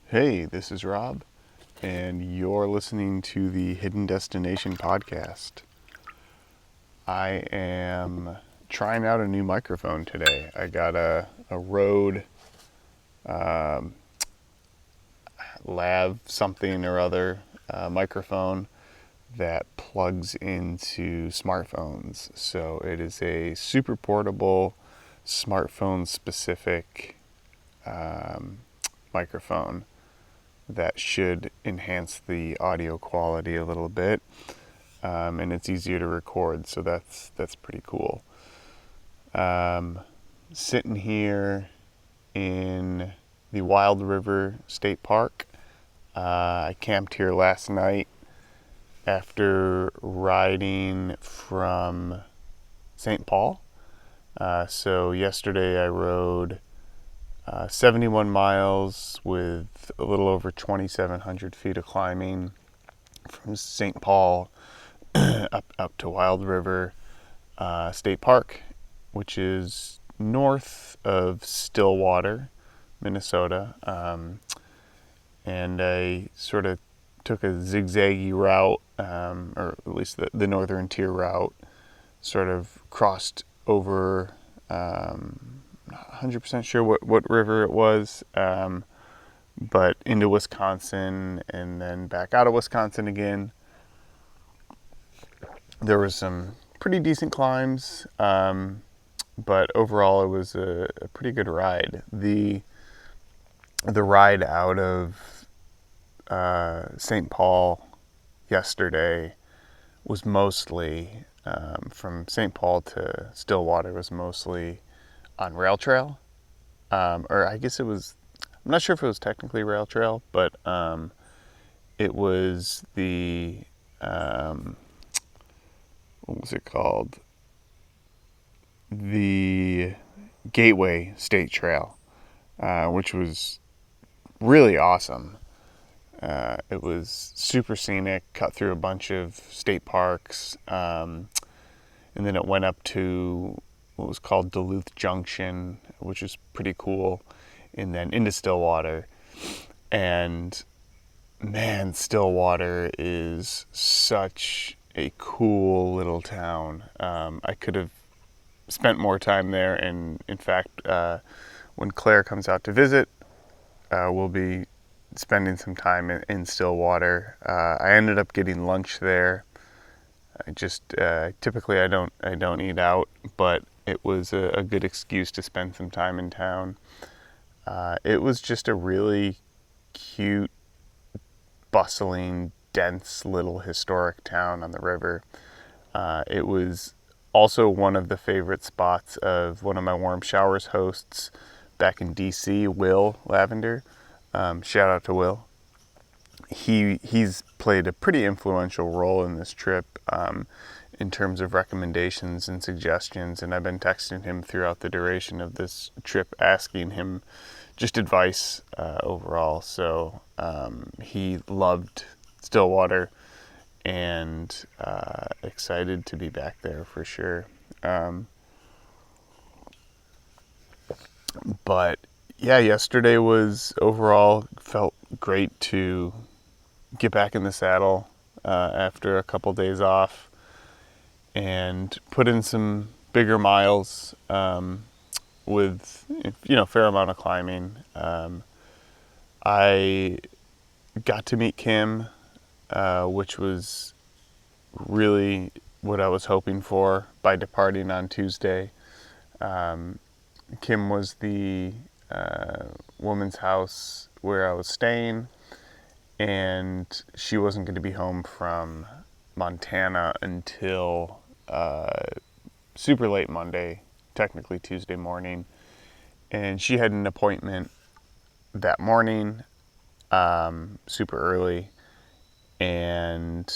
Hey, this is Rob, and you're listening to the Hidden Destination podcast. I am trying out a new microphone today. I got a Rode Lav something or other microphone that plugs into smartphones. So it is a super portable, smartphone specific microphone that should enhance the audio quality a little bit, and it's easier to record, so that's pretty cool. Sitting here in the Wild River State Park. I camped here last night after riding from St. Paul. So yesterday I rode 71 miles with a little over 2,700 feet of climbing from St. Paul up to Wild River State Park, which is north of Stillwater, Minnesota. And I sort of took a zigzaggy route, or at least the northern tier route, sort of crossed over. Not 100% sure what river it was, but into Wisconsin and then back out of Wisconsin again. There was some pretty decent climbs, but overall it was a pretty good ride. The ride out of St. Paul yesterday was mostly from St. Paul to Stillwater was mostly on rail trail, or I guess it was. I'm not sure if it was technically rail trail, but it was the what was it called? The Gateway State Trail, which was really awesome. It was super scenic, cut through a bunch of state parks, and then it went up to what was called Duluth Junction, which was pretty cool, and then into Stillwater. And man, Stillwater is such a cool little town. I could have spent more time there, and in fact, when Claire comes out to visit, we'll be spending some time in Stillwater. I ended up getting lunch there. I just typically I don't eat out, but it was a good excuse to spend some time in town. It was just a really cute, bustling, dense little historic town on the river. It was also one of the favorite spots of one of my warm showers hosts back in DC, Will Lavender. Shout out to Will. He's played a pretty influential role in this trip, in terms of recommendations and suggestions, and I've been texting him throughout the duration of this trip asking him just advice overall. So he loved Stillwater, and excited to be back there for sure. But yeah, yesterday was overall felt great to get back in the saddle after a couple days off and put in some bigger miles, with fair amount of climbing. I got to meet Kim, which was really what I was hoping for by departing on Tuesday. Kim was the woman's house where I was staying, and she wasn't going to be home from Montana until super late Monday, technically Tuesday morning. And she had an appointment that morning, super early. And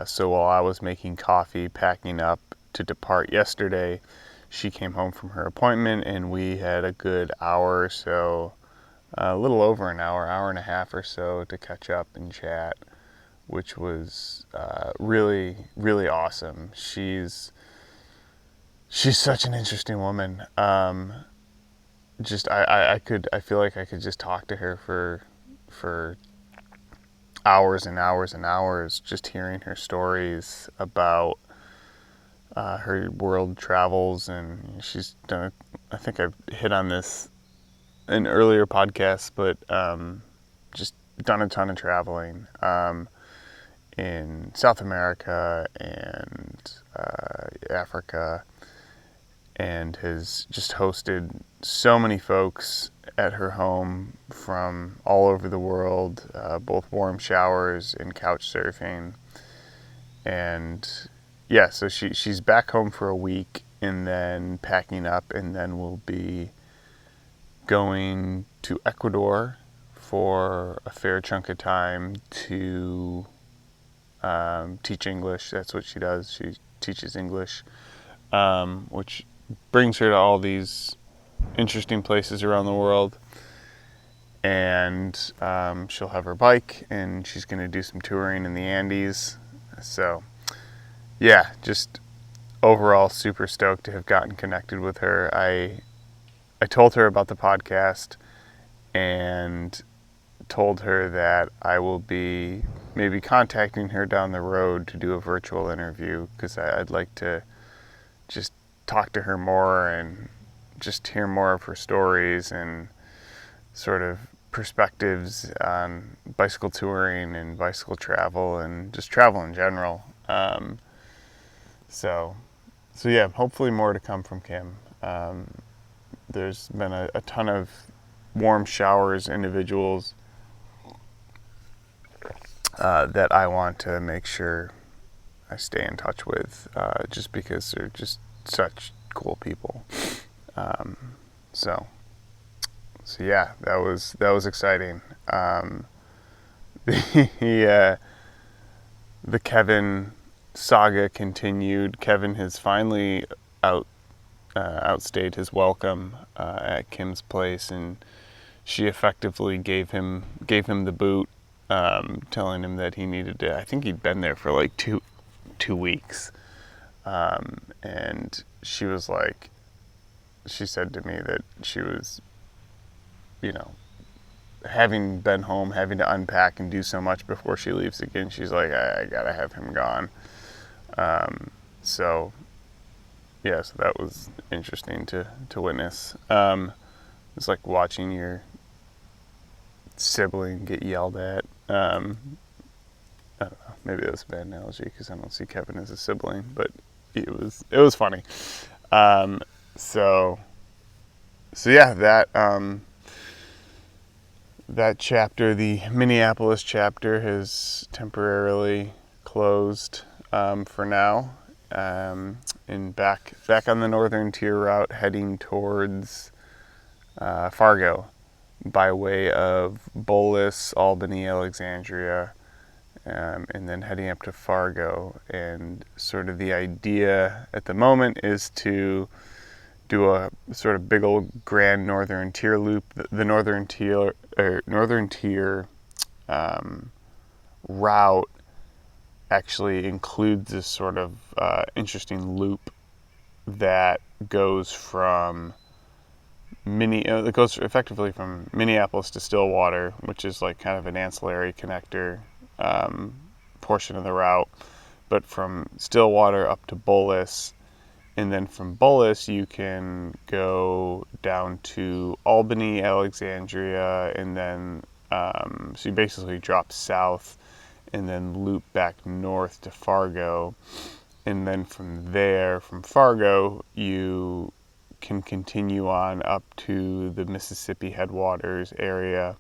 so while I was making coffee, packing up to depart yesterday, she came home from her appointment, and we had a good hour or so, a little over an hour and a half or so to catch up and chat, which was really, really awesome. She's such an interesting woman. I feel like I could just talk to her for for hours and hours and hours, just hearing her stories about her world travels. And she's done, I think I've hit on this in earlier podcasts, but just done a ton of traveling in South America and Africa, and has just hosted so many folks at her home from all over the world, both warm showers and couch surfing. And yeah, so she's back home for a week and then packing up, and then we'll be going to Ecuador for a fair chunk of time to teach English. That's what she does. She teaches English, which brings her to all these interesting places around the world. And she'll have her bike, and she's going to do some touring in the Andes. So yeah, just overall super stoked to have gotten connected with her. I told her about the podcast and told her that I will be maybe contacting her down the road to do a virtual interview, because I'd like to just talk to her more and just hear more of her stories and sort of perspectives on bicycle touring and bicycle travel and just travel in general. So yeah, hopefully more to come from Kim. There's been a ton of warm showers individuals that I want to make sure I stay in touch with, just because they're just such cool people. So yeah, that was exciting. The Kevin saga continued. Kevin has finally outstayed his welcome at Kim's place, and she effectively gave him the boot, telling him that he needed to. I think he'd been there for like two weeks, and she was like, she said to me that she was, having been home, having to unpack and do so much before she leaves again. She's like, I gotta have him gone. So yeah, so that was interesting to witness. It's like watching your sibling get yelled at. I don't know, maybe that was a bad analogy because I don't see Kevin as a sibling, but it was funny. So yeah, that chapter, the Minneapolis chapter, has temporarily closed for now. And back on the northern tier route, heading towards Fargo by way of Bolus, Albany, Alexandria, and then heading up to Fargo. And sort of the idea at the moment is to do a sort of big old grand northern tier loop. The northern tier route actually includes this sort of interesting loop that goes it goes effectively from Minneapolis to Stillwater, which is like kind of an ancillary connector portion of the route, but from Stillwater up to Bolus, and then from Bolus you can go down to Albany, Alexandria, and then so you basically drop south and then loop back north to Fargo. And then from there, from Fargo, you can continue on up to the Mississippi headwaters area,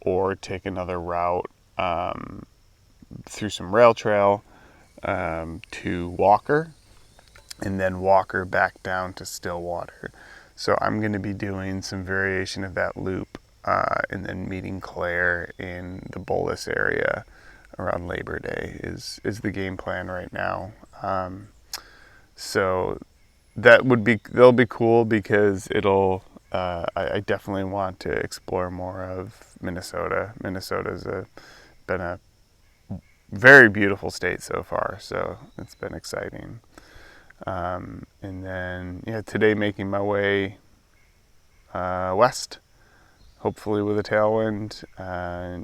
or take another route through some rail trail to Walker, and then Walker back down to Stillwater. So I'm going to be doing some variation of that loop, and then meeting Claire in the Bolus area around Labor Day is the game plan right now. So that'll be cool, because it'll I definitely want to explore more of Minnesota. Minnesota's been a very beautiful state so far, so it's been exciting. And then today making my way west, hopefully with a tailwind,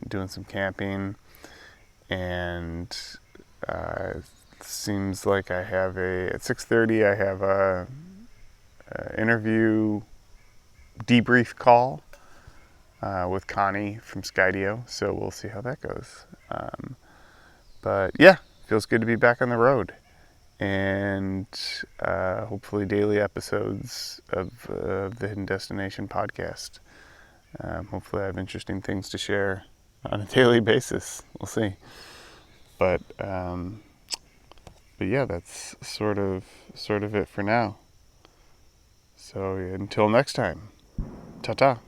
doing some camping, and seems like I have at 6:30 I have a interview debrief call with Connie from Skydio, so we'll see how that goes. But yeah, feels good to be back on the road, and hopefully daily episodes of the Hidden Destination podcast. Hopefully I have interesting things to share on a daily basis. We'll see. But yeah, that's sort of it for now. So until next time, ta-ta.